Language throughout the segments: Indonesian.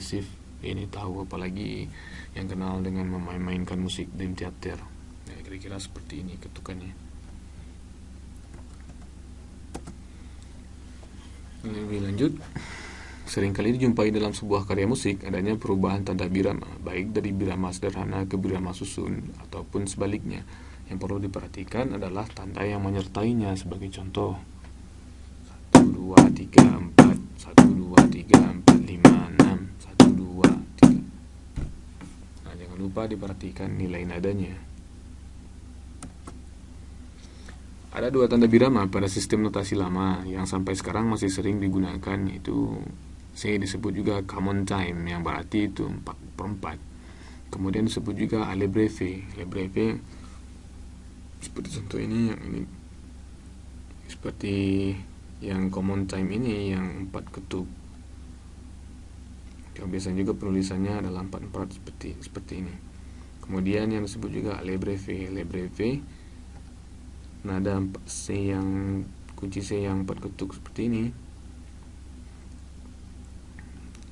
progresif ini tahu, apalagi yang kenal dengan memainkan musik dream theater. Nah, kira-kira seperti ini ketukannya. Lebih lanjut, seringkali dijumpai dalam sebuah karya musik adanya perubahan tanda birama, baik dari birama sederhana ke birama susun ataupun sebaliknya. Yang perlu diperhatikan adalah tanda yang menyertainya. Sebagai contoh, 1, 2, 3, 4, 1, 2, 3, 4, 5, 6, 1, 2, 3. Nah, jangan lupa diperhatikan nilai nadanya. Ada 2 tanda birama pada sistem notasi lama yang sampai sekarang masih sering digunakan, yaitu C disebut juga common time yang berarti itu 4/4. Kemudian disebut juga alle breve. Alle breve seperti contoh ini, yang ini seperti yang common time ini yang 4 ketuk. Yang biasanya juga penulisannya adalah 4/4 seperti ini. Kemudian yang disebut juga alle breve. Alle breve nada C yang kunci C yang 4 ketuk seperti ini.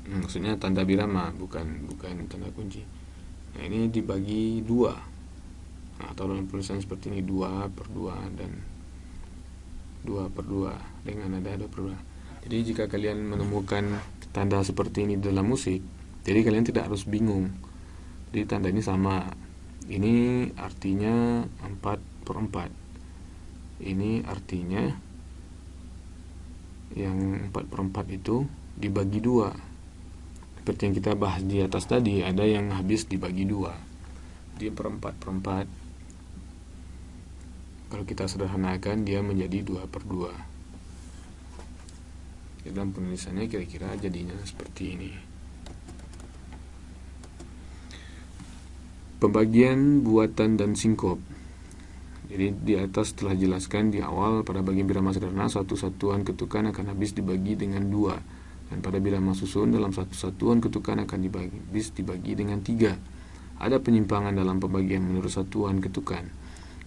Maksudnya tanda birama, bukan tanda kunci. Nah, ini dibagi 2. Nah, atau dalam tulisan seperti ini 2/2 dan 2/2 dengan nada 2/2. Jadi jika kalian menemukan tanda seperti ini dalam musik, jadi kalian tidak harus bingung. Jadi tanda ini sama. Ini artinya 4/4. Ini artinya yang 4/4 itu dibagi 2. Seperti yang kita bahas di atas tadi, ada yang habis dibagi 2. Dia 4/4. Kalau kita sederhanakan, dia menjadi 2/2. Dalam penulisannya kira-kira jadinya seperti ini. Pembagian buatan dan sinkop. Jadi di atas telah jelaskan di awal, pada bagian birama sederhana satu satuan ketukan akan habis dibagi dengan 2, dan pada birama susun dalam satu satuan ketukan akan habis dibagi dengan 3. Ada penyimpangan dalam pembagian menurut satuan ketukan,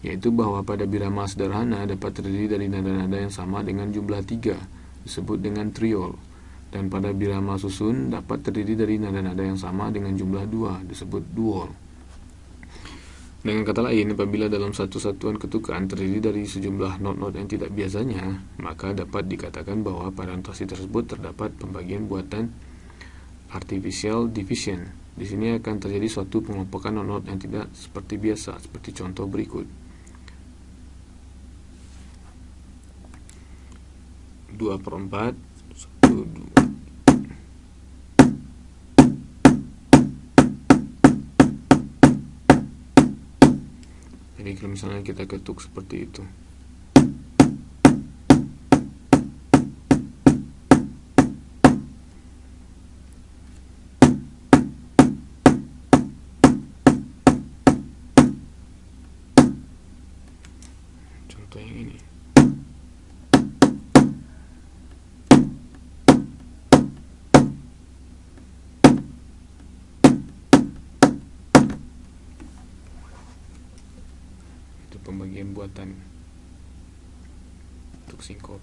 yaitu bahwa pada birama sederhana dapat terdiri dari nada-nada yang sama dengan jumlah 3, disebut dengan triol, dan pada birama susun dapat terdiri dari nada-nada yang sama dengan jumlah 2, disebut duol. Dengan kata lain, apabila dalam satu satuan ketukan terdiri dari sejumlah not-not yang tidak biasanya, maka dapat dikatakan bahwa pada notasi tersebut terdapat pembagian buatan artificial division. Di sini akan terjadi suatu pengelompokan not-not yang tidak seperti biasa, seperti contoh berikut. 2/4, 1, 2. Jadi kalau misalnya kita ketuk seperti itu, contoh yang ini. Pembagian buatan untuk sinkop.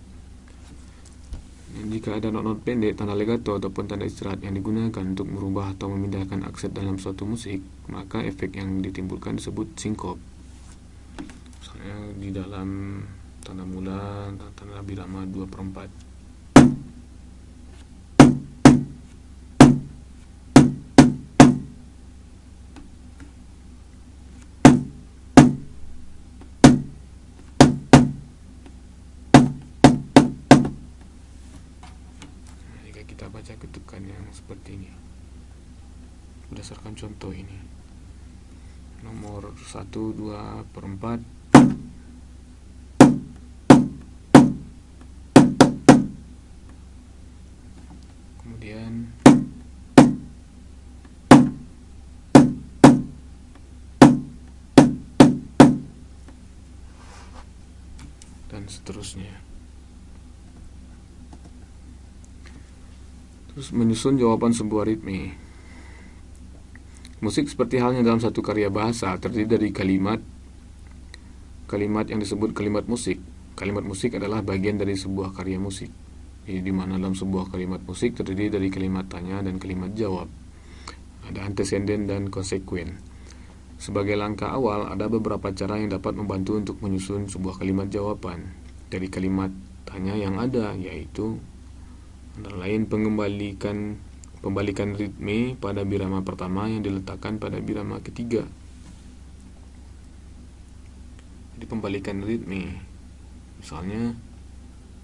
Jika ada not-not pendek, tanda legato ataupun tanda istirahat yang digunakan untuk merubah atau memindahkan aksen dalam suatu musik, maka efek yang ditimbulkan disebut sinkop. Misalnya di dalam tanda mula, tanda birama 2/4. Kita baca ketukan yang seperti ini berdasarkan contoh ini. Nomor 1, 2/4. Kemudian dan seterusnya. Terus menyusun jawaban sebuah ritme. Musik seperti halnya dalam satu karya bahasa terdiri dari kalimat yang disebut kalimat musik. Kalimat musik adalah bagian dari sebuah karya musik. di mana dalam sebuah kalimat musik terdiri dari kalimat tanya dan kalimat jawab. Ada antesenden dan konsekuen. Sebagai langkah awal, ada beberapa cara yang dapat membantu untuk menyusun sebuah kalimat jawaban dari kalimat tanya yang ada, yaitu antara lain pembalikan ritme pada birama pertama yang diletakkan pada birama ketiga. Jadi pembalikan ritme, misalnya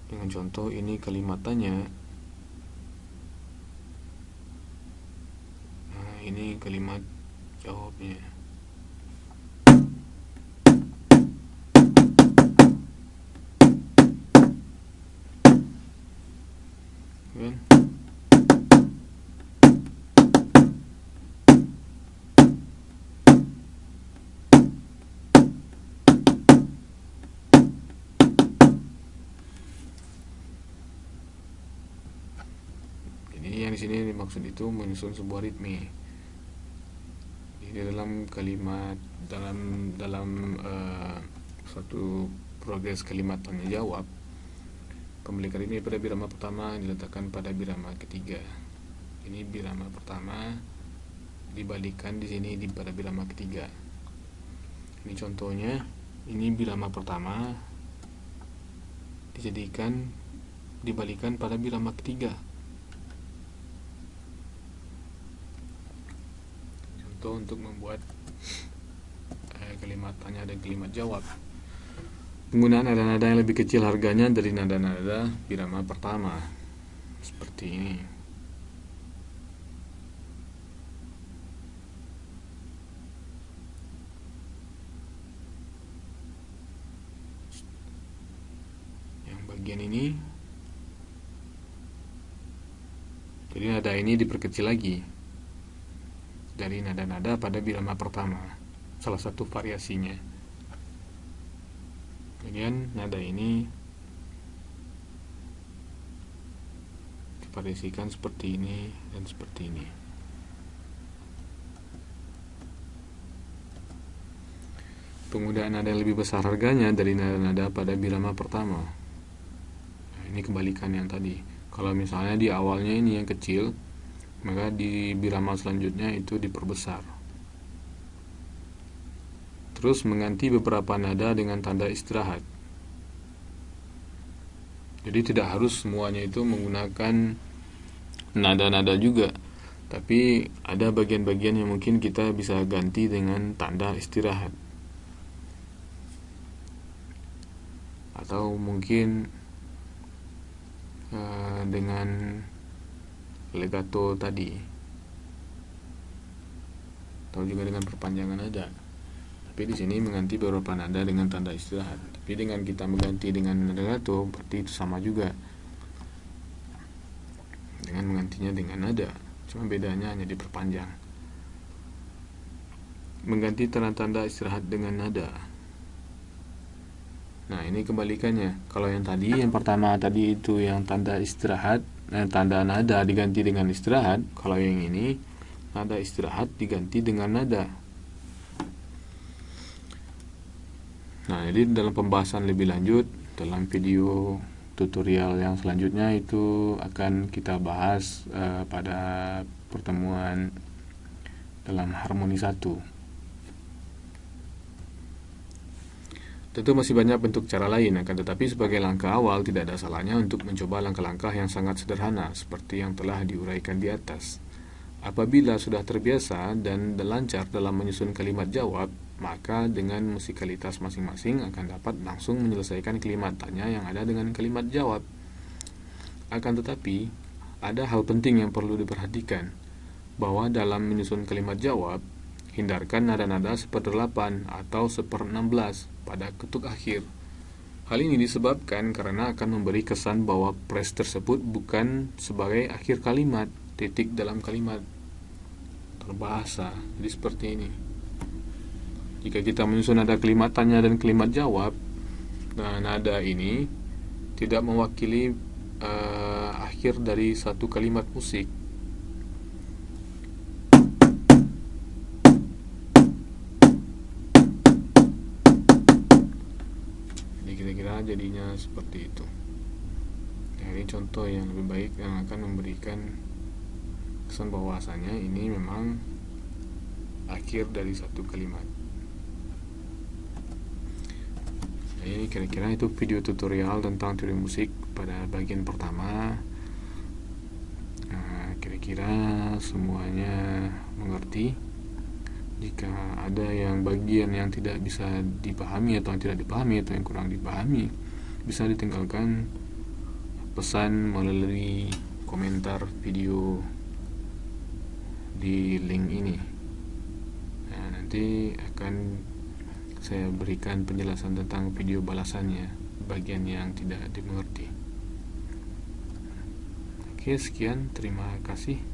dengan contoh ini kalimat tanya, nah ini kalimat jawabnya. Kan? Jadi yang di sini dimaksud itu menyusun sebuah ritme. Di dalam kalimat dalam suatu progres kalimat tanya jawab, pembalikan ritme pada birama pertama diletakkan pada birama ketiga. Ini birama pertama dibalikan di sini pada birama ketiga. Ini contohnya, ini birama pertama dibalikan pada birama ketiga. Contoh untuk membuat kalimat tanya dan kalimat jawab. Penggunaan nada-nada yang lebih kecil harganya dari nada-nada birama pertama, seperti ini. Yang bagian ini, jadi nada ini diperkecil lagi dari nada-nada pada birama pertama, salah satu variasinya. Kemudian nada ini divariasikan seperti ini dan seperti ini. Penggunaan nada yang lebih besar harganya dari nada-nada pada birama pertama. Nah, ini kebalikan yang tadi. Kalau misalnya di awalnya ini yang kecil, maka di birama selanjutnya itu diperbesar. Terus mengganti beberapa nada dengan tanda istirahat. Jadi tidak harus semuanya itu menggunakan nada-nada juga, tapi ada bagian-bagian yang mungkin kita bisa ganti dengan tanda istirahat, atau mungkin dengan legato tadi, atau juga dengan perpanjangan nada. Tapi di sini mengganti beberapa nada dengan tanda istirahat. Tapi dengan kita mengganti dengan nada legato, berarti itu sama juga dengan menggantinya dengan nada, cuma bedanya hanya diperpanjang. Mengganti tanda-tanda istirahat dengan nada. Nah, ini kebalikannya. Kalau yang tadi, yang pertama tadi itu yang tanda istirahat, tanda nada diganti dengan istirahat. Kalau yang ini, nada istirahat diganti dengan nada. Nah, jadi dalam pembahasan lebih lanjut, dalam video tutorial yang selanjutnya itu akan kita bahas pada pertemuan dalam harmoni 1. Tentu masih banyak bentuk cara lain, akan tetapi sebagai langkah awal tidak ada salahnya untuk mencoba langkah-langkah yang sangat sederhana seperti yang telah diuraikan di atas. Apabila sudah terbiasa dan lancar dalam menyusun kalimat jawab, maka dengan musikalitas masing-masing akan dapat langsung menyelesaikan kalimat tanya yang ada dengan kalimat jawab. Akan tetapi, ada hal penting yang perlu diperhatikan, bahwa dalam menyusun kalimat jawab, hindarkan nada-nada seperdelapan atau 1/16 pada ketuk akhir. Hal ini disebabkan karena akan memberi kesan bahwa phrase tersebut bukan sebagai akhir kalimat, titik dalam kalimat terbahasa. Jadi seperti ini. Jika kita menyusun nada kalimat tanya dan kalimat jawab, nah nada ini tidak mewakili akhir dari satu kalimat musik. Jadi kira-kira jadinya seperti itu. Ya, ini contoh yang lebih baik yang akan memberikan kesan bahwasanya ini memang akhir dari satu kalimat. Nah, ini kira-kira itu video tutorial tentang teori musik pada bagian pertama. Nah, kira-kira semuanya mengerti. Jika ada yang bagian yang tidak bisa dipahami atau yang tidak dipahami atau yang kurang dipahami, bisa ditinggalkan pesan melalui komentar video di link ini. Nah, nanti akan saya berikan penjelasan tentang video balasannya bagian yang tidak dimengerti. Oke, sekian, terima kasih.